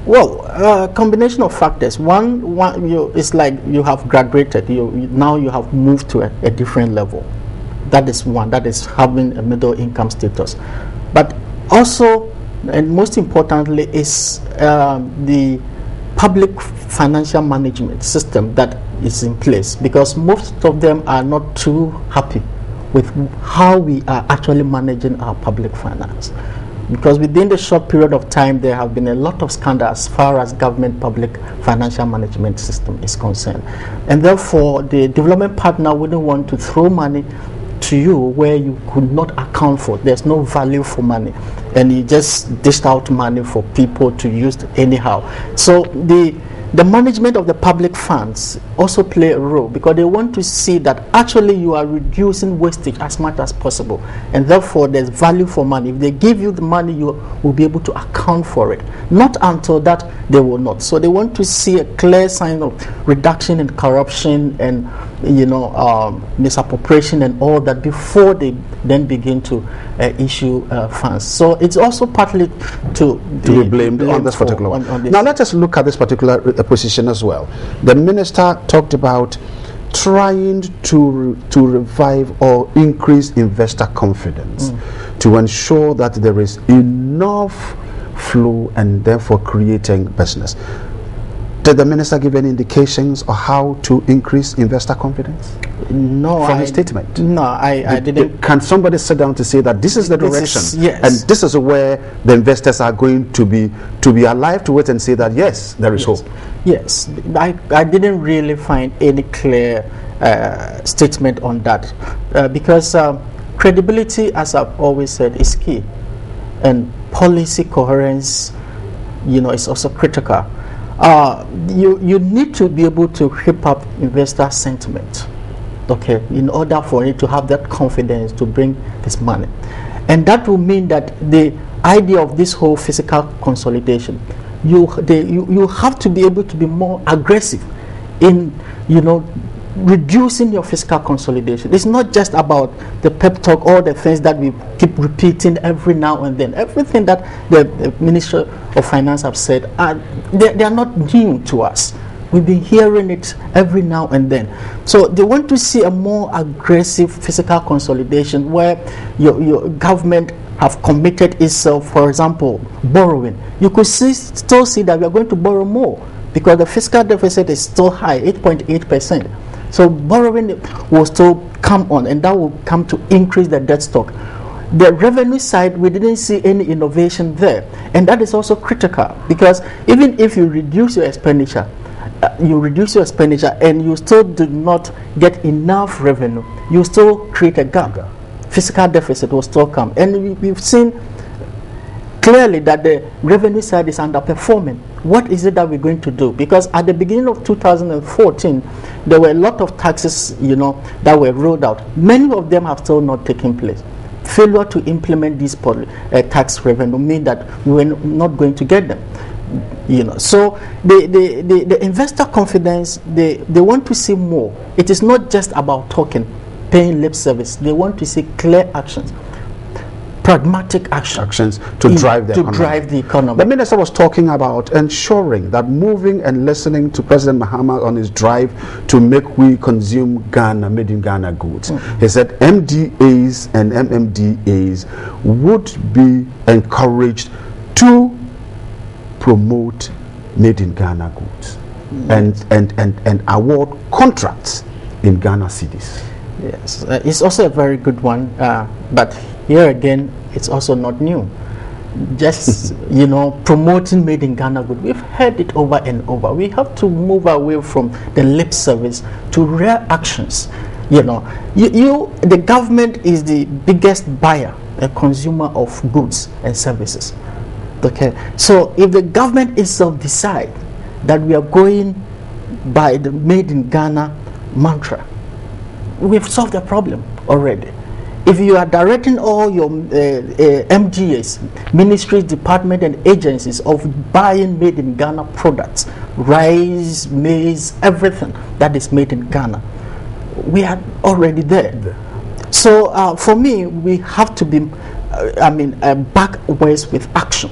Well, a combination of factors. One, it's like you have graduated. Now you have moved to a different level. That is one. That is having a middle income status. But also, and most importantly, is the public financial management system that is in place, because most of them are not too happy with how we are actually managing our public finance. Because within the short period of time, there have been a lot of scandals as far as government public financial management system is concerned. And therefore, the development partner wouldn't want to throw money to you where you could not account for. There's no value for money. And you just dished out money for people to use anyhow. So the management of the public funds also play a role, because they want to see that actually you are reducing wastage as much as possible, and therefore there's value for money. If they give you the money, you will be able to account for it. Not until that, they will not. So they want to see a clear sign of reduction in corruption and misappropriation and all that before they then begin to issue funds. So it's also partly to be blamed on this particular one. Now let us look at this particular position as well. The minister talked about trying to revive or increase investor confidence to ensure that there is enough flow and therefore creating business. Did the minister give any indications on how to increase investor confidence? No. From his statement? No, I didn't. Can somebody sit down to say that this is the direction, and this is where the investors are going to be alive to it and say that yes, there is hope? Yes, I didn't really find any clear statement on that, because credibility, as I've always said, is key, and policy coherence, is also critical. You need to be able to keep up investor sentiment, okay, in order for it to have that confidence to bring this money. And that will mean that the idea of this whole fiscal consolidation you have to be able to be more aggressive in, reducing your fiscal consolidation. It's not just about the pep talk, all the things that we keep repeating every now and then. Everything that the Minister of Finance have said, they are not new to us. We've been hearing it every now and then. So they want to see a more aggressive fiscal consolidation where your government have committed itself, for example, borrowing. You could still see that we are going to borrow more because the fiscal deficit is still high, 8.8%. So borrowing will still come on, and that will come to increase the debt stock. The revenue side, we didn't see any innovation there, and that is also critical because even if you reduce your expenditure, and you still do not get enough revenue, you still create a gap. Fiscal deficit will still come, and we've seen clearly that the revenue side is underperforming. What is it that we're going to do? Because at the beginning of 2014, there were a lot of taxes, that were rolled out. Many of them have still not taken place. Failure to implement these tax revenue mean that we're not going to get them. So the investor confidence, they want to see more. It is not just about talking, paying lip service. They want to see clear actions, pragmatic actions to drive the economy. The minister was talking about ensuring that moving and listening to President Mahama on his drive to make we consume Ghana, made in Ghana goods. He said MDAs and MMDAs would be encouraged to promote made in Ghana goods and award contracts in Ghana cities. Yes, it's also a very good one, but here again, it's also not new. Just, promoting made in Ghana good. We've heard it over and over. We have to move away from the lip service to real actions. The government is the biggest buyer and consumer of goods and services. Okay, so if the government itself decide that we are going by the made in Ghana mantra, we've solved the problem already. If you are directing all your MDAs, ministries, departments, and agencies of buying made in Ghana products, rice, maize, everything that is made in Ghana, we are already there. So for me, we have to be, backwards with action.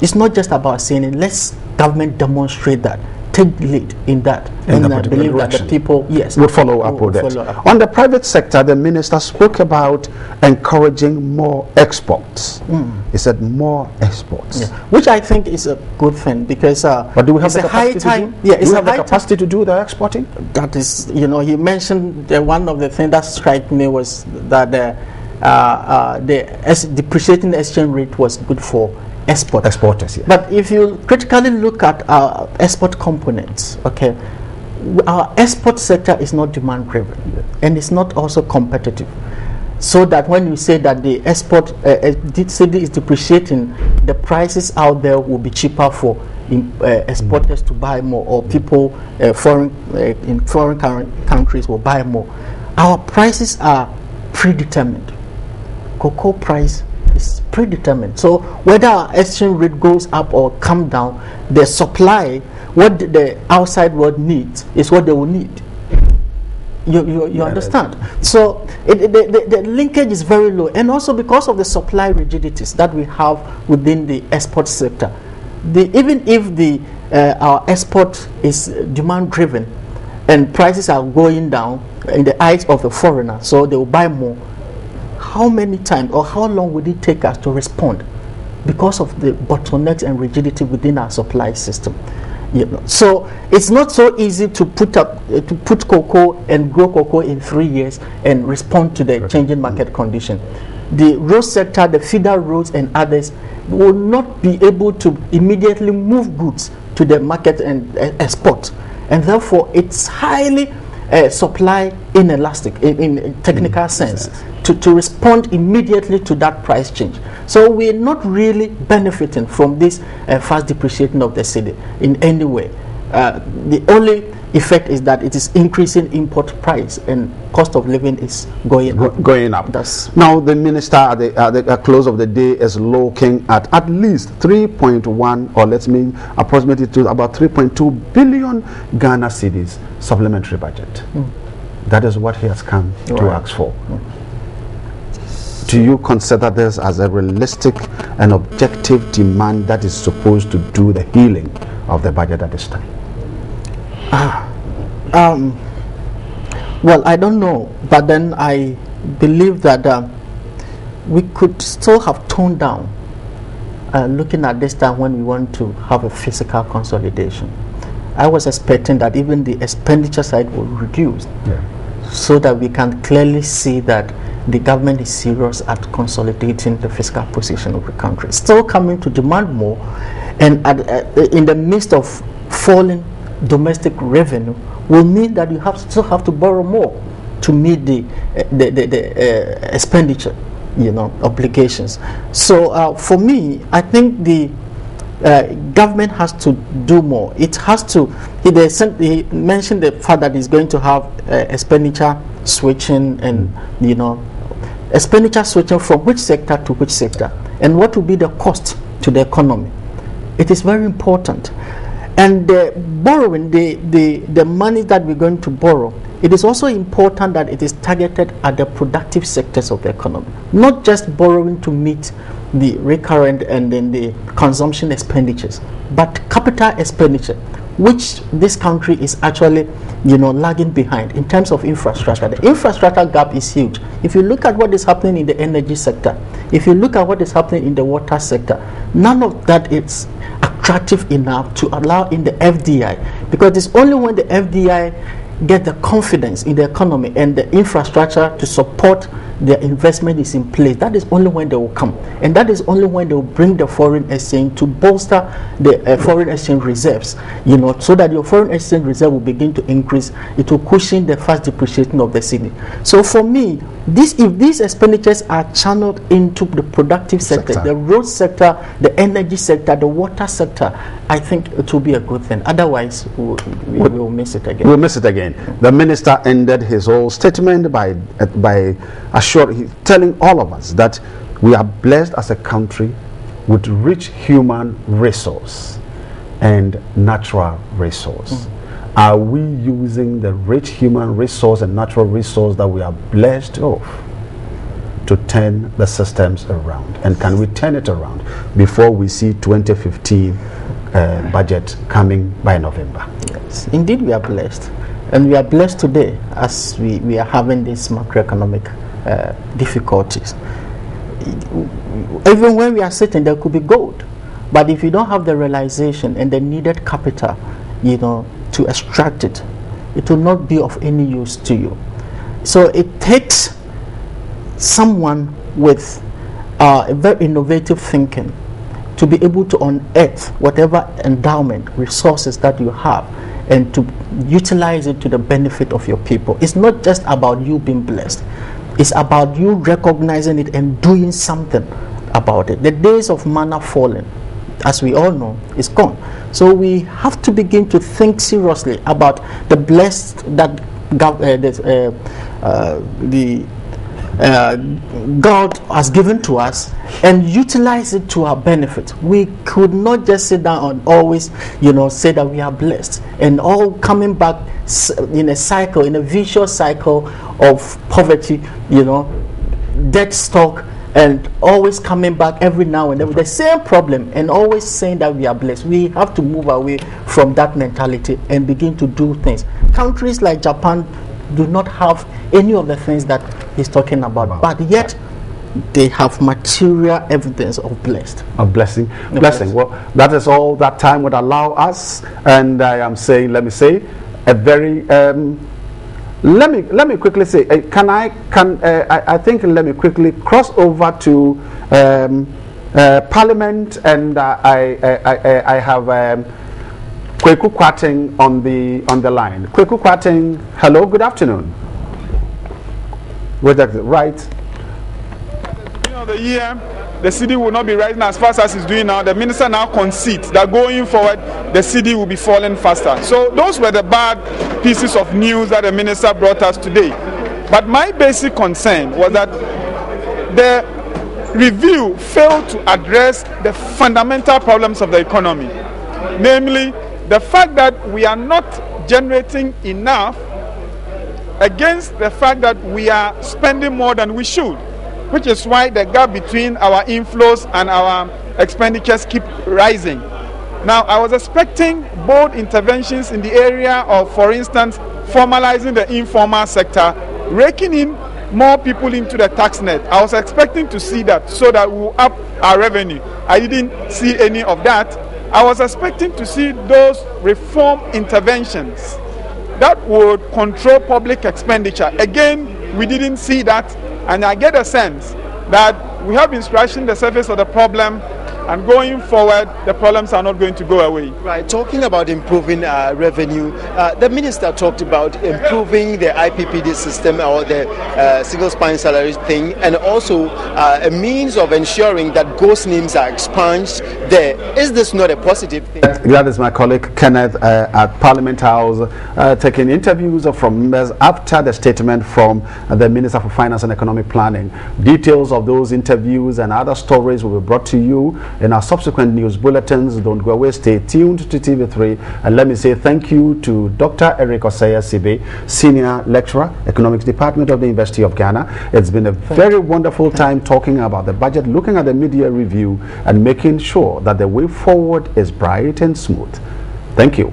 It's not just about saying it. Let's government demonstrate that, take the lead in that, and I believe direction. That the people, would follow up with that. On the private sector, the minister spoke about encouraging more exports. He said more exports, which I think is a good thing because. But do we have the capacity to do? Yeah, do we have the capacity to do the exporting? That is, he mentioned one of the things that struck me was that the depreciating exchange rate was good for exporters. Yeah. But if you critically look at our export components, okay, our export sector is not demand driven, and it's not also competitive. So that when you say that the export city is depreciating, the prices out there will be cheaper for exporters to buy more, or people in foreign countries will buy more. Our prices are predetermined. Cocoa price is predetermined. So whether our exchange rate goes up or come down, the supply, what the outside world needs, is what they will need. You understand? So the linkage is very low, and also because of the supply rigidities that we have within the export sector, even if our export is demand driven and prices are going down in the eyes of the foreigner, so they will buy more. How many times or how long would it take us to respond because of the bottlenecks and rigidity within our supply system? So it's not so easy to put cocoa and grow cocoa in 3 years and respond to the changing market condition. The road sector, the feeder roads and others will not be able to immediately move goods to the market and export, and therefore it's highly supply inelastic in technical sense to respond immediately to that price change. So we're not really benefiting from this fast depreciation of the cedi in any way. the only effect is that it is increasing import price and cost of living is going up. That's now the minister at the close of the day is looking at least 3.1, or let's mean approximately to about 3.2 billion Ghana cedis supplementary budget. That is what he has come to ask for. Do you consider this as a realistic and objective demand that is supposed to do the healing of the budget at this time? Well, I don't know, but then I believe that we could still have toned down looking at this time when we want to have a physical consolidation. I was expecting that even the expenditure side will reduce, so that we can clearly see that the government is serious at consolidating the fiscal position of the country. Still coming to demand more, and in the midst of falling domestic revenue will mean that you still have to borrow more to meet the expenditure, obligations. So for me, I think the government has to do more. It has to. He mentioned the fact that he's going to have expenditure switching, and expenditure switching from which sector to which sector, and what will be the cost to the economy. It is very important. And borrowing, the money that we're going to borrow, it is also important that it is targeted at the productive sectors of the economy, not just borrowing to meet the recurrent and then the consumption expenditures, but capital expenditure, which this country is actually lagging behind in terms of infrastructure. The infrastructure gap is huge. If you look at what is happening in the energy sector, if you look at what is happening in the water sector, none of that is attractive enough to allow in the FDI, because it's only when the FDI get the confidence in the economy and the infrastructure to support their investment is in place, that is only when they will come, and that is only when they will bring the foreign exchange to bolster the foreign exchange reserves, so that your foreign exchange reserve will begin to increase. It will cushion the fast depreciation of the cedi. So for me, if these expenditures are channeled into the productive sector, the road sector, the energy sector, the water sector, I think it will be a good thing. Otherwise, we will miss it again. We'll miss it again. The minister ended his whole statement by telling all of us that we are blessed as a country with rich human resource and natural resource. Are we using the rich human resource and natural resource that we are blessed of to turn the systems around? And can we turn it around before we see 2015 budget coming by November? Yes, indeed we are blessed. And we are blessed today as we are having these macroeconomic difficulties. Even when we are sitting, there could be gold. But if you don't have the realization and the needed capital, to extract it, it will not be of any use to you. So it takes someone with a very innovative thinking to be able to unearth whatever endowment, resources that you have, and to utilize it to the benefit of your people. It's not just about you being blessed. It's about you recognizing it and doing something about it. The days of manna falling, as we all know, is gone. So we have to begin to think seriously about the blessed that God has given to us, and utilize it to our benefit. We could not just sit down and always, say that we are blessed, and all coming back in a cycle, in a vicious cycle of poverty, debt stock, and always coming back every now and then with the same problem, and always saying that we are blessed. We have to move away from that mentality and begin to do things. Countries like Japan do not have any of the things that he's talking about, but yet they have material evidence of blessed. Of blessing. Well, that is all that time would allow us, and I am saying, let me say, a very let me quickly say, I think let me quickly cross over to Parliament, and I have Kweku Kwating on the line. Kweku Kwating, hello, good afternoon. Right. of the year, the cedi will not be rising as fast as it's doing now. The minister now concedes that going forward, the cedi will be falling faster. So those were the bad pieces of news that the minister brought us today. But my basic concern was that the review failed to address the fundamental problems of the economy, namely the fact that we are not generating enough against the fact that we are spending more than we should, which is why the gap between our inflows and our expenditures keep rising. Now, I was expecting bold interventions in the area of, for instance, formalizing the informal sector, raking in more people into the tax net. I was expecting to see that so that we will up our revenue. I didn't see any of that. I was expecting to see those reform interventions that would control public expenditure. Again, we didn't see that, and I get a sense that we have been scratching the surface of the problem, and going forward, the problems are not going to go away. Right, talking about improving revenue, the minister talked about improving the IPPD system or the single spine salary thing, and also a means of ensuring that ghost names are expunged there. Is this not a positive thing? That is my colleague Kenneth at Parliament House taking interviews from members after the statement from the Minister for Finance and Economic Planning. Details of those interviews and other stories will be brought to you in our subsequent news bulletins. Don't go away, stay tuned to TV3, and let me say thank you to Dr. Eric Osaya Sibe, Senior Lecturer, Economics Department of the University of Ghana. It's been a very wonderful time talking about the budget, looking at the media review, and making sure that the way forward is bright and smooth. Thank you.